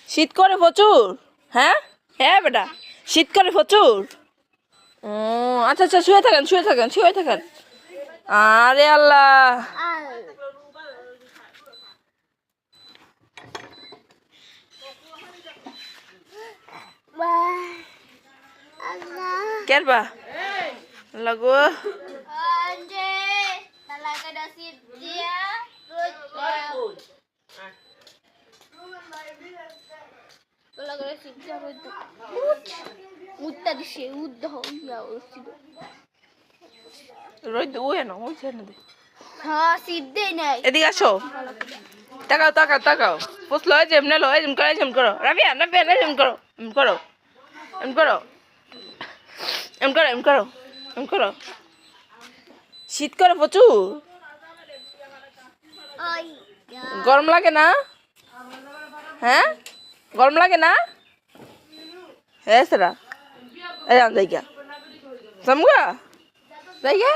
শীত করে প্রচুর। হ্যাঁ হ্যাঁ বেটা, শীত করে প্রচুর। ও আচ্ছা আচ্ছা, শুয়ে থাকেন শুয়ে থাকেন শুয়ে থাকেন। আরে আল্লাহ, কেরবা লাগো রোদ ওয়ে না ওই সাইড দে। এদিকে আসো, তাকাও তাকাও তাকাও। পুষলো যেমন লো এম করো এম করো। রাবিয়া রাবিয়া এম করো এম করো এম করো এম করো এম করো এম করো। শীত করে প্রচুর, গরম লাগে না? হ্যাঁ গরম লাগে না? হ্যাঁ সেরা এই জায়গা সমগা জায়গা